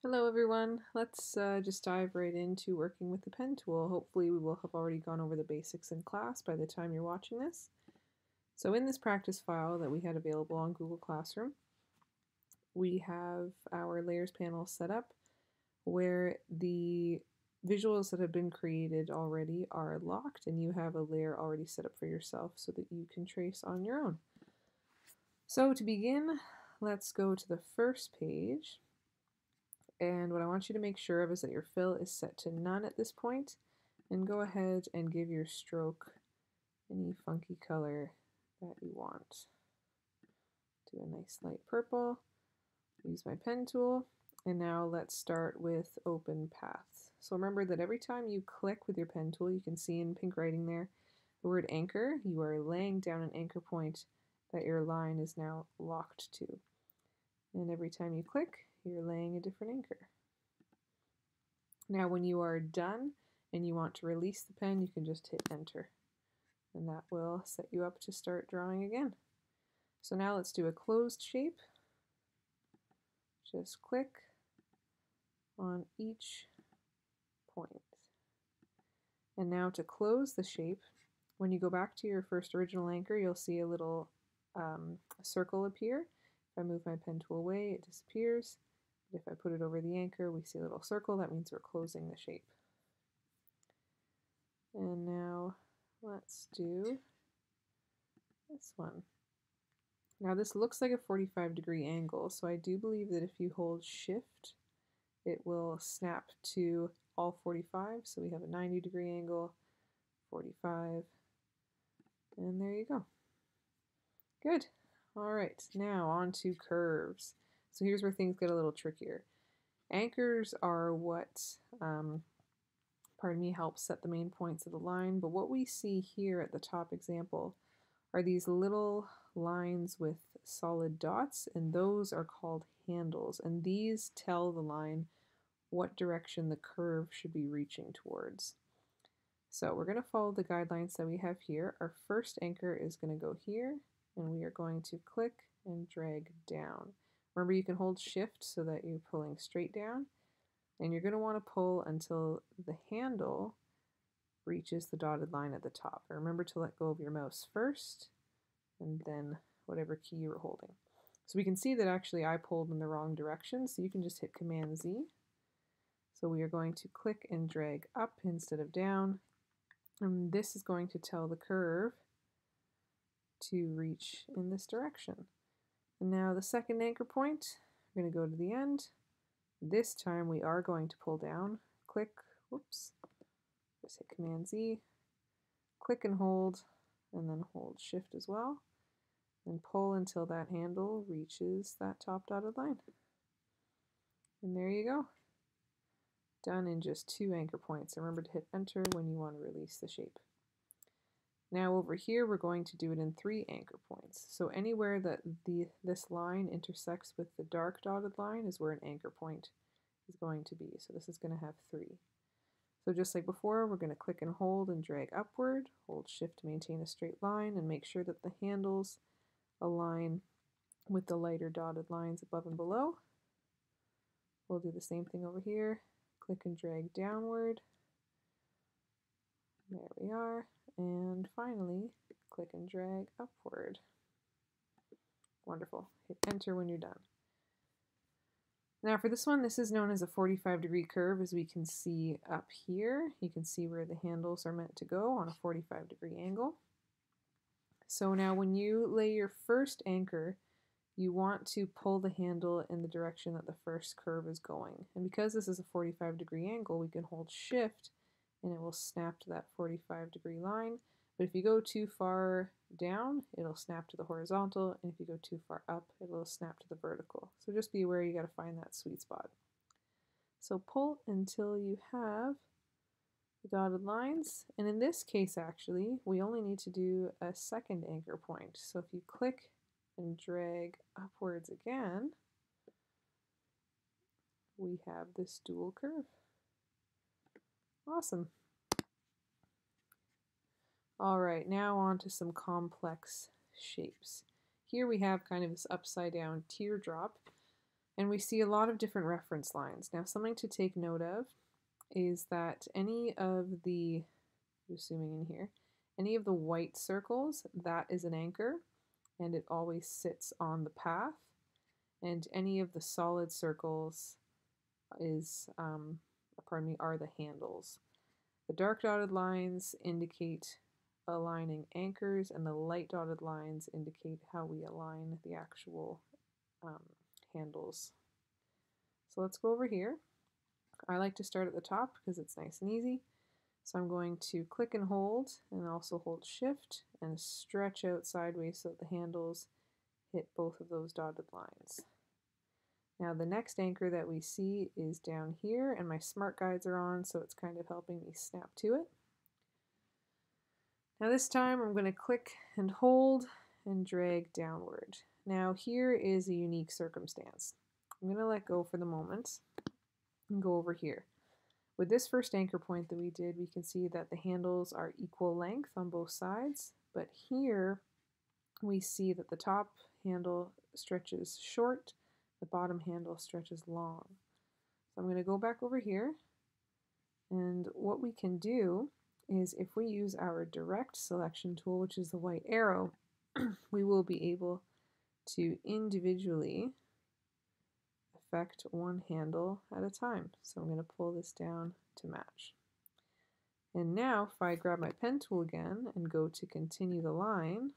Hello everyone. Let's just dive right into working with the pen tool. Hopefully we will have already gone over the basics in class by the time you're watching this. So in this practice file that we had available on Google Classroom, we have our layers panel set up where the visuals that have been created already are locked and you have a layer already set up for yourself so that you can trace on your own. So to begin, let's go to the first page. And what I want you to make sure of is that your fill is set to none at this point, and go ahead and give your stroke any funky color that you want. Do a nice light purple, use my pen tool, and now let's start with open paths. So remember that every time you click with your pen tool, you can see in pink writing there the word anchor. You are laying down an anchor point that your line is now locked to. And every time you click, you're laying a different anchor. Now when you are done and you want to release the pen, you can just hit enter. And that will set you up to start drawing again. So now let's do a closed shape. Just click on each point. And now to close the shape, when you go back to your first original anchor, you'll see a little circle appear. If I move my pen tool away, it disappears. If I put it over the anchor, we see a little circle. That means we're closing the shape. And now let's do this one. Now this looks like a 45-degree angle, so I do believe that if you hold shift, it will snap to all 45. So we have a 90-degree angle, 45, and there you go. Good. All right, now on to curves. So here's where things get a little trickier. Anchors are what, help set the main points of the line, but what we see here at the top example are these little lines with solid dots, and those are called handles, and these tell the line what direction the curve should be reaching towards. So we're going to follow the guidelines that we have here. Our first anchor is going to go here, and we are going to click and drag down. Remember, you can hold shift so that you're pulling straight down, and you're going to want to pull until the handle reaches the dotted line at the top. And remember to let go of your mouse first, and then whatever key you were holding. So we can see that actually I pulled in the wrong direction, so you can just hit Command Z. So we are going to click and drag up instead of down, and this is going to tell the curve to reach in this direction. And now the second anchor point, we're going to go to the end. This time we are going to pull down, click, whoops, just hit Command Z, click and hold, and then hold shift as well, and pull until that handle reaches that top dotted line. And there you go. Done in just 2 anchor points. Remember to hit enter when you want to release the shape. Now over here we're going to do it in 3 anchor points. So anywhere that this line intersects with the dark dotted line is where an anchor point is going to be. So this is going to have 3. So just like before, we're going to click and hold and drag upward, hold shift to maintain a straight line, and make sure that the handles align with the lighter dotted lines above and below. We'll do the same thing over here. Click and drag downward. There we are. And finally, click and drag upward. Wonderful. Hit enter when you're done. Now for this one, this is known as a 45-degree curve, as we can see up here. You can see where the handles are meant to go on a 45-degree angle. So now when you lay your first anchor, you want to pull the handle in the direction that the first curve is going. And because this is a 45-degree angle, we can hold shift and it will snap to that 45-degree line. But if you go too far down, it'll snap to the horizontal, and if you go too far up, it'll snap to the vertical. So just be aware, you got to find that sweet spot. So pull until you have the dotted lines, and in this case actually, we only need to do a second anchor point. So if you click and drag upwards again, we have this dual curve. Awesome. All right, now on to some complex shapes. Here we have kind of this upside down teardrop. And we see a lot of different reference lines. Now, something to take note of is that any of the, just zooming in here, any of the white circles, that is an anchor, and it always sits on the path. And any of the solid circles is, are the handles. The dark dotted lines indicate aligning anchors, and the light dotted lines indicate how we align the actual handles. So let's go over here. I like to start at the top because it's nice and easy. So I'm going to click and hold, and also hold shift and stretch out sideways so that the handles hit both of those dotted lines. Now the next anchor that we see is down here, and my smart guides are on, so it's kind of helping me snap to it. Now this time I'm going to click and hold and drag downward. Now here is a unique circumstance. I'm going to let go for the moment and go over here. With this first anchor point that we did, we can see that the handles are equal length on both sides, but here we see that the top handle stretches short, the bottom handle stretches long. So I'm going to go back over here, and what we can do is if we use our direct selection tool, which is the white arrow, we will be able to individually affect one handle at a time. So I'm going to pull this down to match. And now if I grab my pen tool again and go to continue the line,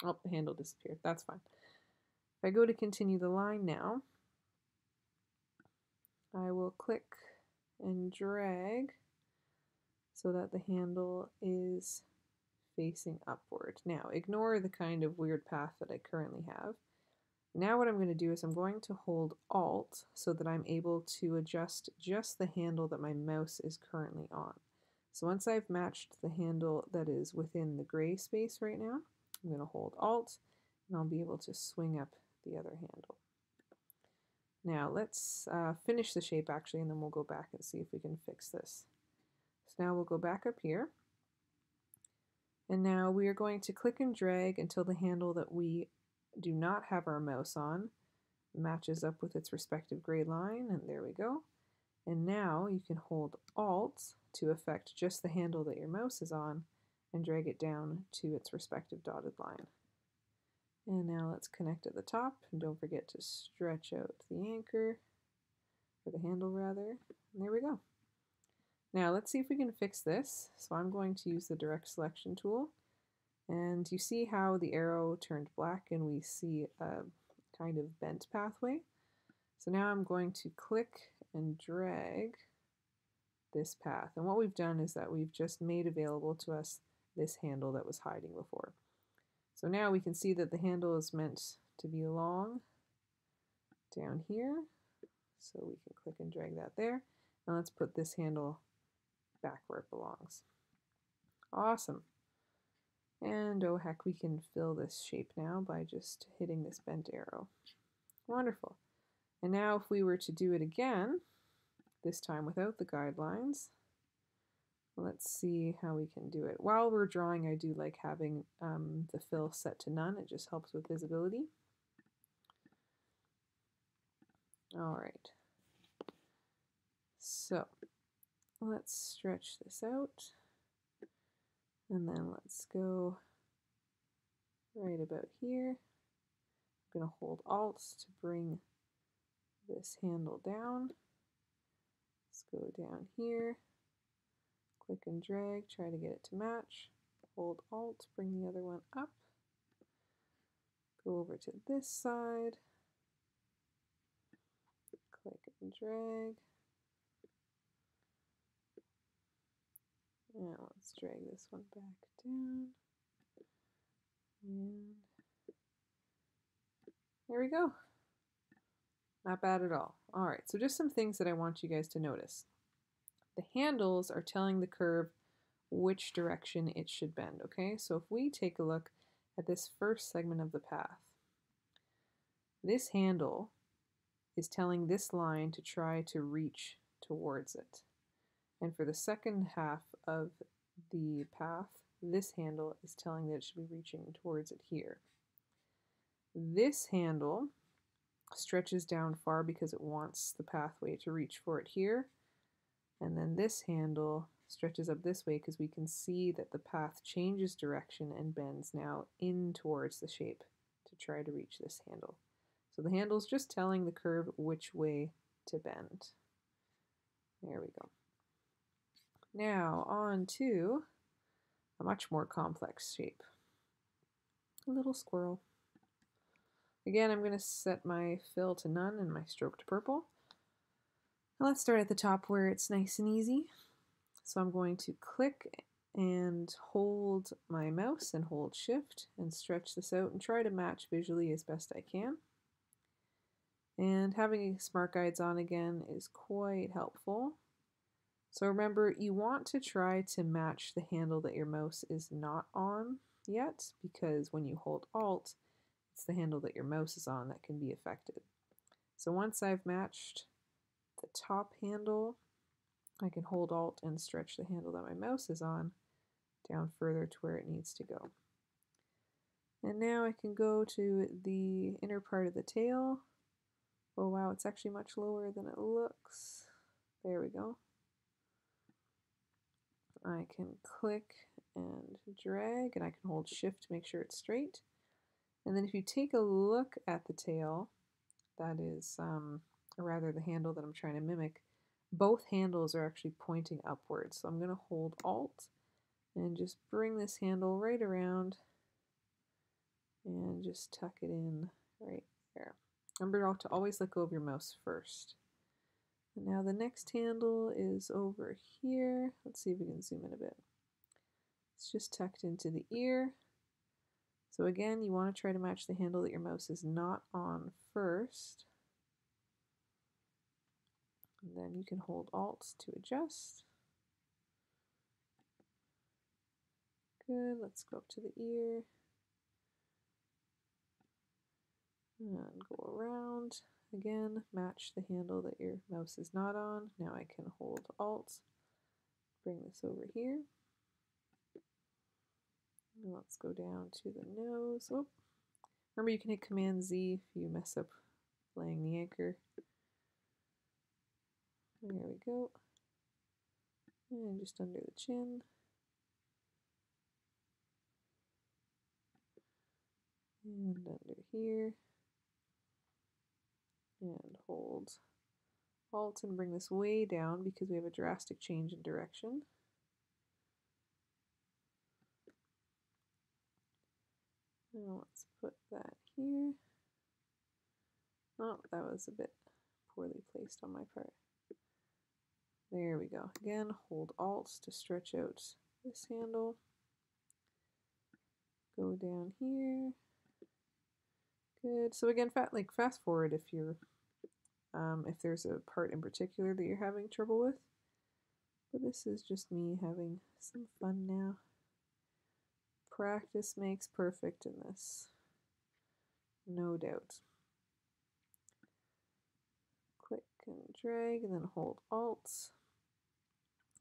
oh, the handle disappeared, that's fine. If I go to continue the line now, I will click and drag so that the handle is facing upward. Now ignore the kind of weird path that I currently have. Now what I'm going to do is I'm going to hold Alt so that I'm able to adjust just the handle that my mouse is currently on. So once I've matched the handle that is within the gray space right now, I'm going to hold Alt and I'll be able to swing up the other handle. Now let's finish the shape actually, and then we'll go back and see if we can fix this. So now we'll go back up here, and now we are going to click and drag until the handle that we do not have our mouse on matches up with its respective gray line, and there we go. And now you can hold Alt to affect just the handle that your mouse is on and drag it down to its respective dotted line. And now let's connect at the top, and don't forget to stretch out the anchor, or the handle rather, and there we go. Now let's see if we can fix this. So I'm going to use the direct selection tool, and you see how the arrow turned black and we see a kind of bent pathway. So now I'm going to click and drag this path, and what we've done is that we've just made available to us this handle that was hiding before. So now we can see that the handle is meant to be long down here, so we can click and drag that there. Now let's put this handle back where it belongs. Awesome. And oh heck, we can fill this shape now by just hitting this bent arrow. Wonderful. And now if we were to do it again, this time without the guidelines, let's see how we can do it. While we're drawing, I do like having the fill set to none. It just helps with visibility. All right. So let's stretch this out, and then let's go right about here. I'm going to hold Alt to bring this handle down. Let's go down here, click and drag, try to get it to match. Hold Alt, bring the other one up. Go over to this side, click and drag. Now let's drag this one back down. And there we go. Not bad at all. All right, so just some things that I want you guys to notice. The handles are telling the curve which direction it should bend, okay? So if we take a look at this first segment of the path, this handle is telling this line to try to reach towards it. And for the second half of the path, this handle is telling that it should be reaching towards it here. This handle stretches down far because it wants the pathway to reach for it here. And then this handle stretches up this way because we can see that the path changes direction and bends now in towards the shape to try to reach this handle. So the handle is just telling the curve which way to bend. There we go. Now on to a much more complex shape. A little squirrel. Again, I'm going to set my fill to none and my stroke to purple. Now let's start at the top where it's nice and easy. So I'm going to click and hold my mouse and hold shift and stretch this out and try to match visually as best I can. And having Smart Guides on again is quite helpful. So remember, you want to try to match the handle that your mouse is not on yet, because when you hold Alt, it's the handle that your mouse is on that can be affected. So once I've matched the top handle, I can hold Alt and stretch the handle that my mouse is on down further to where it needs to go. And now I can go to the inner part of the tail. Oh wow, it's actually much lower than it looks. There we go. I can click and drag, and I can hold shift to make sure it's straight. And then if you take a look at the tail, that is, or rather the handle that I'm trying to mimic, both handles are actually pointing upwards. So I'm going to hold Alt and just bring this handle right around and just tuck it in right there. Remember to always let go of your mouse first. And now the next handle is over here. Let's see if we can zoom in a bit. It's just tucked into the ear. So again, you want to try to match the handle that your mouse is not on first. And then you can hold Alt to adjust. Good, let's go up to the ear. And go around. Again, match the handle that your mouse is not on. Now I can hold Alt, bring this over here. And let's go down to the nose. Oh, remember you can hit Command Z if you mess up laying the anchor. There we go. And just under the chin. And under here. And hold Alt and bring this way down because we have a drastic change in direction. Now let's put that here. Oh, that was a bit poorly placed on my part. There we go. Again, hold Alt to stretch out this handle. Go down here. Good. So again, fast forward if you're if there's a part in particular that you're having trouble with. But this is just me having some fun now. Practice makes perfect in this. No doubt. Click and drag and then hold Alt.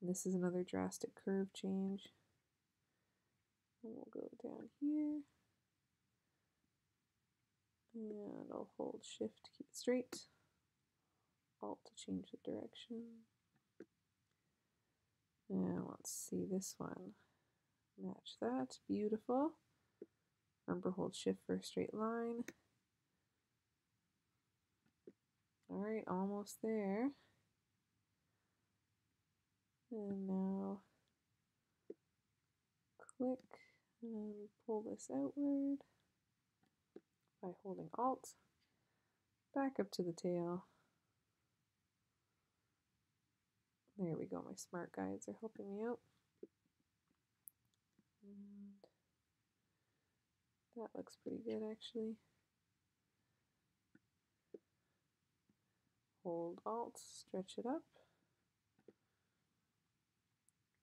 This is another drastic curve change. And we'll go down here. And I'll hold shift to keep it straight. Alt to change the direction. And let's see this one. Match that. Beautiful. Remember, hold shift for a straight line. Alright, almost there. And now click and pull this outward by holding Alt. Back up to the tail. There we go, my Smart Guides are helping me out. And that looks pretty good actually. Hold Alt, stretch it up.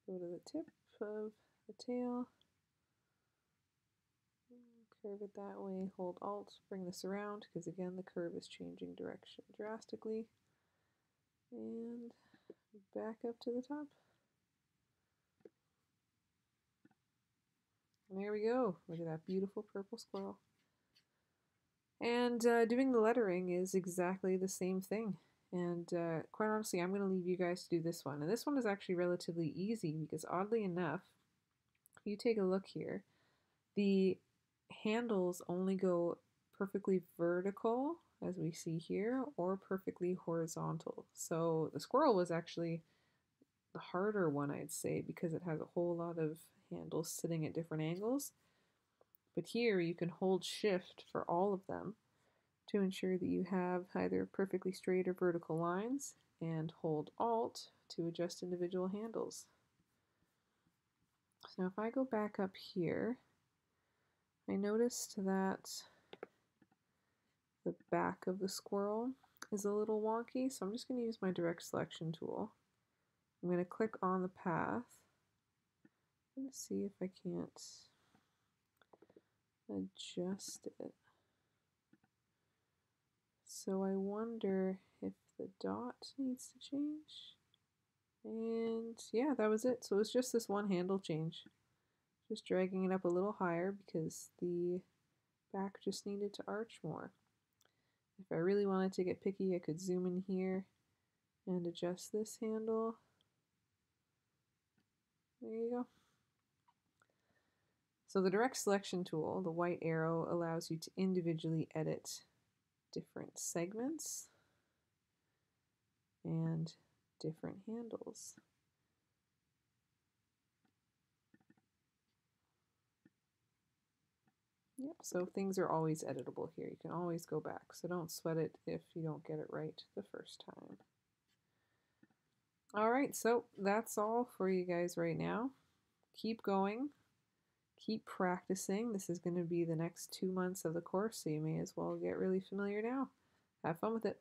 Go to the tip of the tail. Curve it that way, hold Alt, bring this around because again the curve is changing direction drastically. And back up to the top. And there we go. Look at that beautiful purple squirrel. And doing the lettering is exactly the same thing. And quite honestly, I'm going to leave you guys to do this one. And this one is actually relatively easy because oddly enough, if you take a look here, the handles only go perfectly vertical, as we see here, or perfectly horizontal. So the squirrel was actually the harder one, I'd say, because it has a whole lot of handles sitting at different angles. But here you can hold shift for all of them to ensure that you have either perfectly straight or vertical lines, and hold alt to adjust individual handles. So if I go back up here, I noticed that the back of the squirrel is a little wonky, so I'm just going to use my direct selection tool. I'm going to click on the path. I'm going to see if I can't adjust it. So I wonder if the dot needs to change. And yeah, that was it. So it was just this one handle change. Just dragging it up a little higher because the back just needed to arch more. If I really wanted to get picky, I could zoom in here and adjust this handle. There you go. So the direct selection tool, the white arrow, allows you to individually edit different segments and different handles. Yep, so things are always editable here. You can always go back, so don't sweat it if you don't get it right the first time. All right, so that's all for you guys right now. Keep going, keep practicing. This is going to be the next 2 months of the course, so you may as well get really familiar now. Have fun with it.